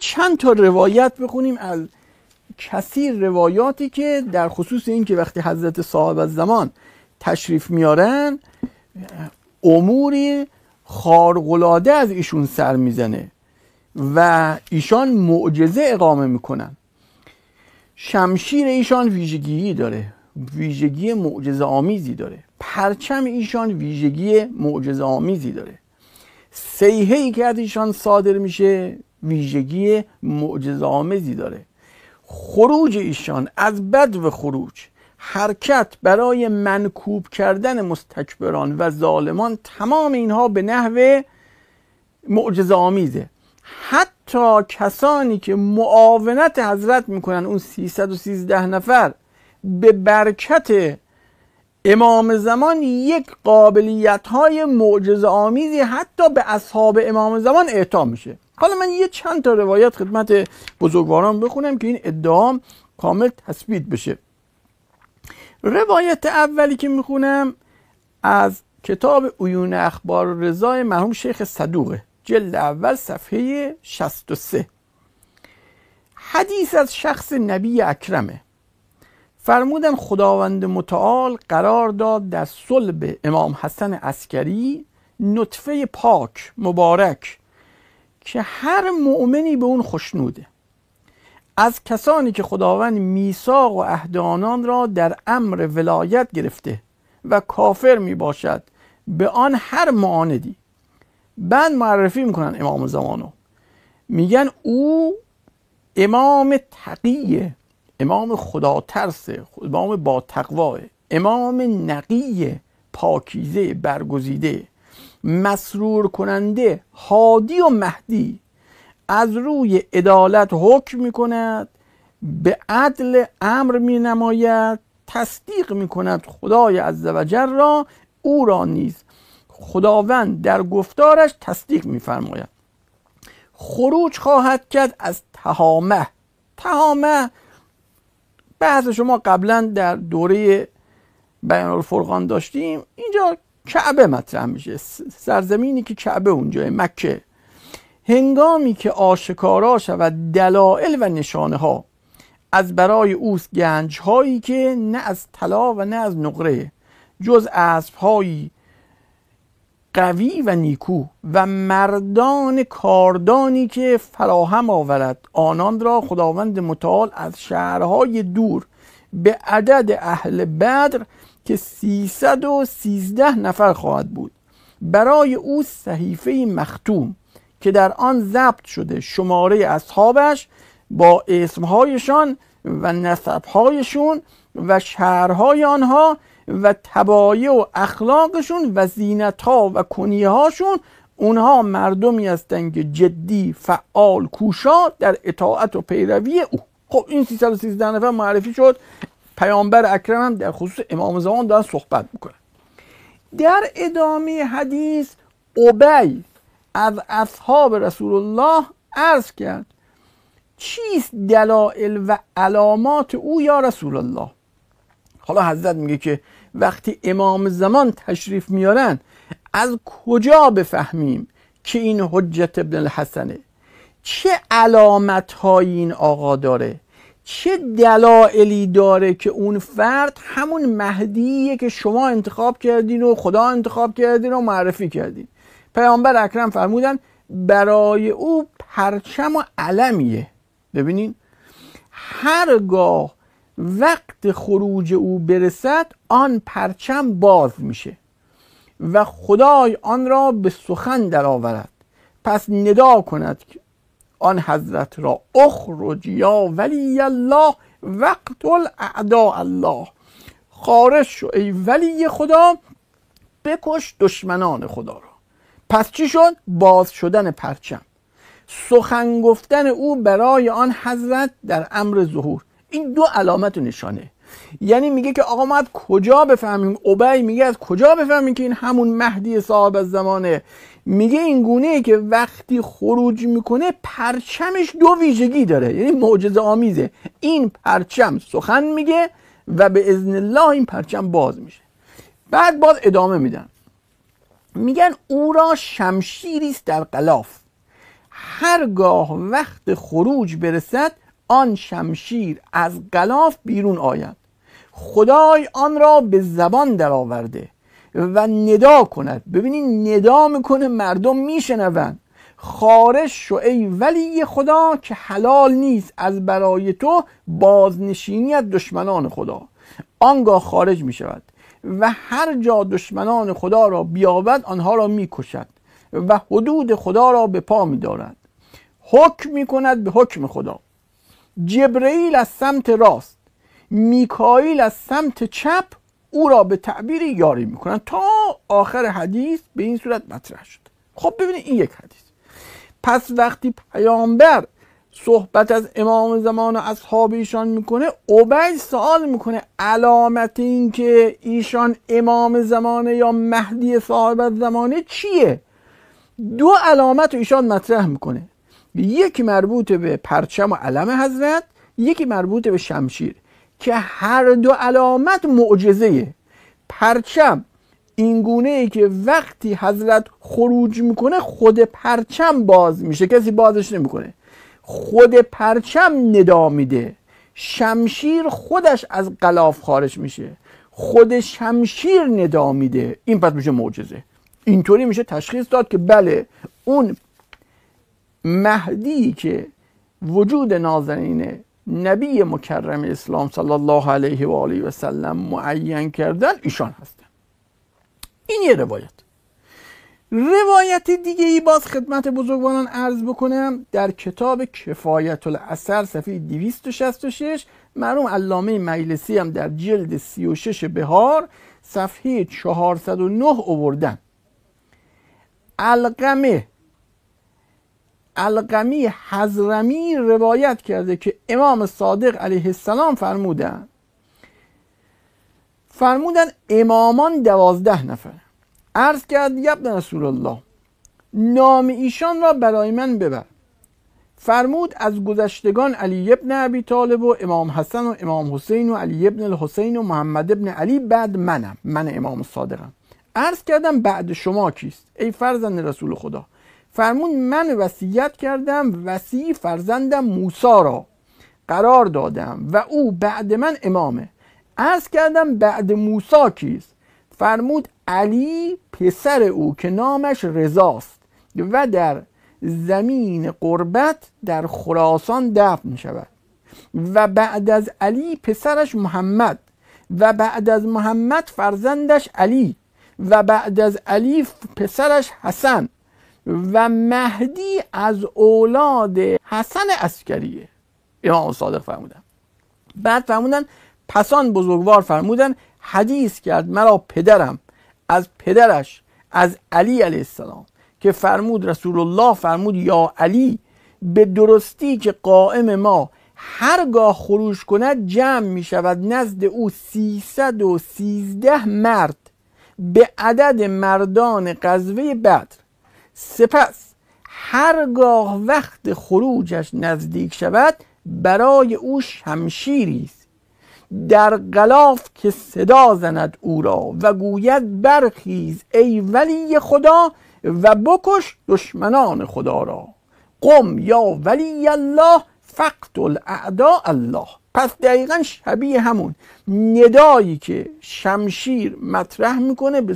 چند تا روایت بخونیم از کثیر روایاتی که در خصوص این که وقتی حضرت صاحب الزمان تشریف میارن اموری خارق‌العاده از ایشون سر میزنه و ایشان معجزه اقامه میکنن. شمشیر ایشان ویژگی داره، ویژگی معجزه آمیزی داره. پرچم ایشان ویژگی معجزه آمیزی داره. صیحه‌ای که از ایشان صادر میشه ویژگی معجزه آمیزی داره. خروج ایشان از بدو خروج، حرکت برای منکوب کردن مستکبران و ظالمان، تمام اینها به نحو معجزه آمیزه. حتی کسانی که معاونت حضرت میکنن، اون 313 نفر، به برکت امام زمان یک قابلیت های معجزه آمیزی حتی به اصحاب امام زمان اعطا میشه. حالا من یه چند تا روایت خدمت بزرگواران بخونم که این ادعام کامل تثبیت بشه. روایت اولی که میخونم از کتاب عیون اخبار رضا مرحوم شیخ صدوقه، جلد اول صفحه 63. حدیث از شخص نبی اکرمه. فرمودن خداوند متعال قرار داد در صلب امام حسن عسکری نطفه پاک مبارک که هر مؤمنی به اون خوشنوده. از کسانی که خداوند میثاق و عهد آنان را در امر ولایت گرفته و کافر می باشد به آن هر معاندی. بعد معرفی میکنن امام زمانو، میگن او امام تقیه، امام خدا ترسه، امام با تقواه، امام نقی پاکیزه برگزیده، مسرور کننده، هادی و مهدی، از روی عدالت حکم میکند، به عدل امر مینماید، تصدیق میکند خدای عزوجل را، او را نیز خداوند در گفتارش تصدیق میفرماید. خروج خواهد کرد از تهامه. تهامه بحث شما قبلا در دوره بیان الفرقان داشتیم. اینجا کعبه مطرح میشه، سرزمینی که کعبه اونجا مکه. هنگامی که آشکارا شود دلائل و نشانه ها، از برای اوست گنج هایی که نه از طلا و نه از نقره، جز اسب هایی قوی و نیکو و مردان کاردانی که فراهم آورد. آنان را خداوند متعال از شهرهای دور به عدد اهل بدر که 313 نفر خواهد بود، برای او صحیفه مختوم که در آن ضبط شده شماره اصحابش با اسمهایشان و نسبهایشون و شهرهای آنها و تبایع و اخلاقشون و زینتها و کنیه هاشون. اونها مردمی هستند که جدی، فعال، کوشا در اطاعت و پیروی او. خب این 313 نفر معرفی شد. پیامبر اکرم هم در خصوص امام زمان دارن صحبت میکنن. در ادامه حدیث ابی از اصحاب رسول الله عرض کرد چیست دلائل و علامات او یا رسول الله؟ حالا حضرت میگه که وقتی امام زمان تشریف میارن از کجا بفهمیم که این حجت ابن الحسنه؟ چه علامت هایی این آقا داره؟ چه دلائلی داره که اون فرد همون مهدیه که شما انتخاب کردین و خدا انتخاب کردین و معرفی کردین؟ پیامبر اکرم فرمودن برای او پرچم و علمیه. ببینین هرگاه وقت خروج او برسد آن پرچم باز میشه و خدای آن را به سخن در آورد. پس ندا کند آن حضرت را اخرج یا ولی الله وقتل اعداء الله، خارج شو ای ولی خدا، بکش دشمنان خدا را. پس چی شد؟ باز شدن پرچم، سخن گفتن او برای آن حضرت در امر ظهور. این دو علامت و نشانه. یعنی میگه که آقا ما از کجا بفهمیم؟ ابی میگه از کجا بفهمیم که این همون مهدی صاحب الزمانه؟ میگه این گونه که وقتی خروج میکنه پرچمش دو ویژگی داره، یعنی معجزه آمیزه. این پرچم سخن میگه و به اذن الله این پرچم باز میشه. بعد باز ادامه میدن، میگن او را شمشیری است در غلاف، هرگاه وقت خروج برسد آن شمشیر از غلاف بیرون آید، خدای آن را به زبان درآورده و ندا کند. ببینید ندا میکنه، مردم میشنوند. خارج شو ای ولی خدا که حلال نیست از برای تو بازنشینی از دشمنان خدا. آنگاه خارج می شود و هر جا دشمنان خدا را بیابد آنها را می کشد و حدود خدا را به پا می دارد. حکم می کند به حکم خدا. جبرئیل از سمت راست، میکائیل از سمت چپ او را به تعبیر یاری می کنند تا آخر حدیث به این صورت مطرح شد. خب ببینید این یک حدیث. پس وقتی پیامبر صحبت از امام زمان و اصحاب ایشان میکنه، عبید سوال میکنه علامت این که ایشان امام زمانه یا مهدی صاحب زمانه چیه؟ دو علامت رو ایشان مطرح میکنه، یکی مربوط به پرچم و علم حضرت، یکی مربوط به شمشیر، که هر دو علامت معجزه‌ایه. پرچم این گونه ای که وقتی حضرت خروج میکنه خود پرچم باز میشه، کسی بازش نمیکنه، خود پرچم ندا میده. شمشیر خودش از غلاف خارج میشه، خود شمشیر ندا میده. این پس میشه معجزه. اینطوری میشه تشخیص داد که بله اون مهدی که وجود نازنین نبی مکرم اسلام صلی الله علیه و آله و سلم معین کردن ایشان هستن. این یه روایت دیگه ای باز خدمت بزرگواران عرض بکنم. در کتاب کفایت الاثر صفحه 266 مرحوم علامه مجلسی هم در جلد 36 بهار صفحه 409 آوردن. القمی حضرمی روایت کرده که امام صادق علیه السلام فرمودن امامان 12 نفر. عرض کرد ابن رسول الله نام ایشان را برای من ببر. فرمود از گذشتگان علی ابن ابی طالب و امام حسن و امام حسین و علی ابن الحسین و محمد ابن علی، بعد من امام صادقم. عرض کردم بعد شما کیست ای فرزند رسول خدا؟ فرمود من وصیت کردم وصی فرزندم موسی را قرار دادم و او بعد من امامه. عرض کردم بعد موسی کیست؟ فرمود علی پسر او که نامش رضاست و در زمین قربت در خراسان دفن شود، و بعد از علی پسرش محمد، و بعد از محمد فرزندش علی، و بعد از علی پسرش حسن، و مهدی از اولاد حسن عسکریه. امام صادق فرمودن. بعد فرمودن پسان بزرگوار فرمودن حدیث کرد مرا پدرم از پدرش از علی علیه السلام که فرمود رسول الله فرمود یا علی به درستی که قائم ما هرگاه خروج کند جمع می شود نزد او 313 مرد به عدد مردان غزوه بدر. سپس هرگاه وقت خروجش نزدیک شود برای او شمشیری است در غلاف که صدا زند او را و گوید برخیز ای ولی خدا و بکش دشمنان خدا را. قم یا ولی الله فقتل اعداء الله. پس دقیقا شبیه همون ندایی که شمشیر مطرح میکنه به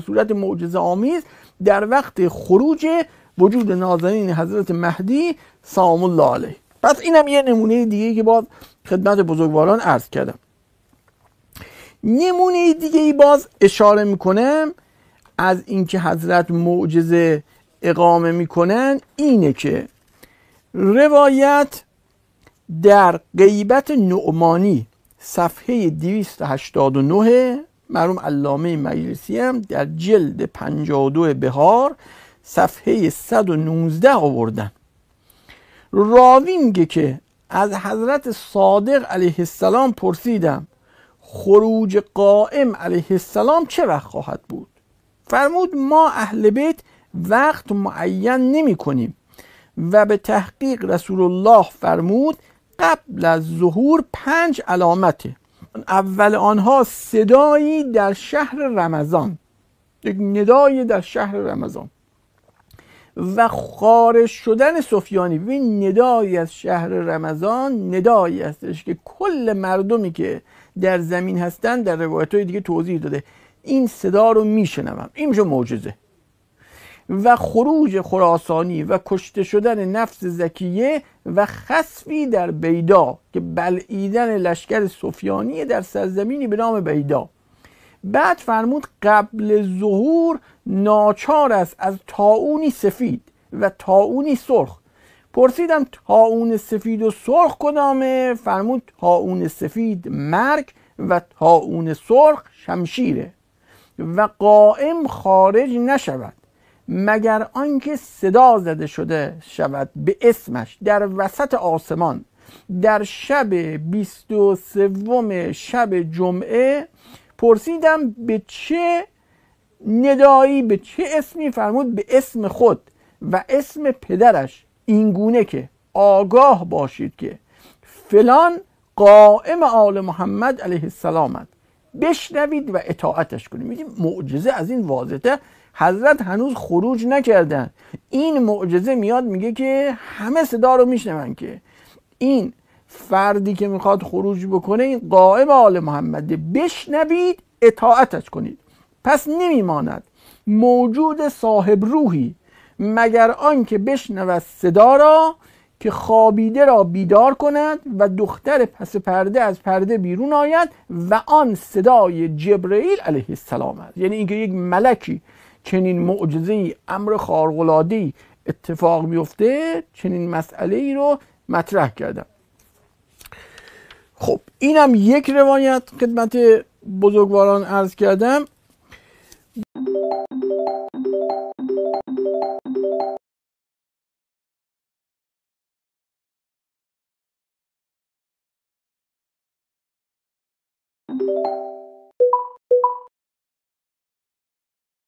صورت معجزه آمیز در وقت خروج وجود نازنین حضرت مهدی سلام الله علیه. پس اینم یه نمونه دیگه که باز خدمت بزرگواران عرض کردم. نمونه دیگه باز اشاره میکنم از اینکه حضرت معجزه اقامه میکنن اینه که روایت در غیبت نعمانی صفحه 289 مرحوم علامه مجلسی هم در جلد 52 بهار صفحه 119 آوردن. راوی میگه که از حضرت صادق علیه السلام پرسیدم خروج قائم علیه السلام چه وقت خواهد بود؟ فرمود ما اهل بیت وقت معین نمی کنیم و به تحقیق رسول الله فرمود قبل از ظهور 5 علامته. اول آنها صدایی در شهر رمضان، یک ندایی در شهر رمضان، و خارج شدن سفیانی. ببین ندایی از شهر رمضان ندایی هستش که کل مردمی که در زمین هستن در روایت‌های دیگه توضیح داده این صدا رو میشنوم. این میشه معجزه. و خروج خراسانی و کشته شدن نفس زکیه و خسفی در بیدا که بلعیدن لشکر سفیانی در سرزمینی به نام بیدا. بعد فرمود قبل ظهور ناچار است از طاعونی سفید و طاعونی سرخ. پرسیدم طاعون سفید و سرخ کدامه؟ فرمود طاعون سفید مرگ و طاعون سرخ شمشیره و قائم خارج نشود مگر آنکه صدا زده شده شود به اسمش در وسط آسمان در شب 23 شب جمعه. پرسیدم به چه ندایی، به چه اسمی؟ فرمود به اسم خود و اسم پدرش، اینگونه که آگاه باشید که فلان قائم آل محمد علیه السلام است، بشنوید و اطاعتش کنید. میدیم معجزه از این واضحه. حضرت هنوز خروج نکردن، این معجزه میاد میگه که همه صدا رو میشنون که این فردی که میخواد خروج بکنه این قائم آل محمده، بشنوید اطاعتش کنید. پس نمیماند موجود صاحب روحی مگر آنکه بشنود صدا را که خوابیده را بیدار کند و دختر پس پرده از پرده بیرون آید و آن صدای جبرئیل علیه السلام است. یعنی اینکه یک ملکی چنین معجزه‌ای، امر خارق‌العاده‌ای اتفاق میفته، چنین مسئله‌ای رو مطرح کردم. خب اینم یک روایت خدمت بزرگواران عرض کردم.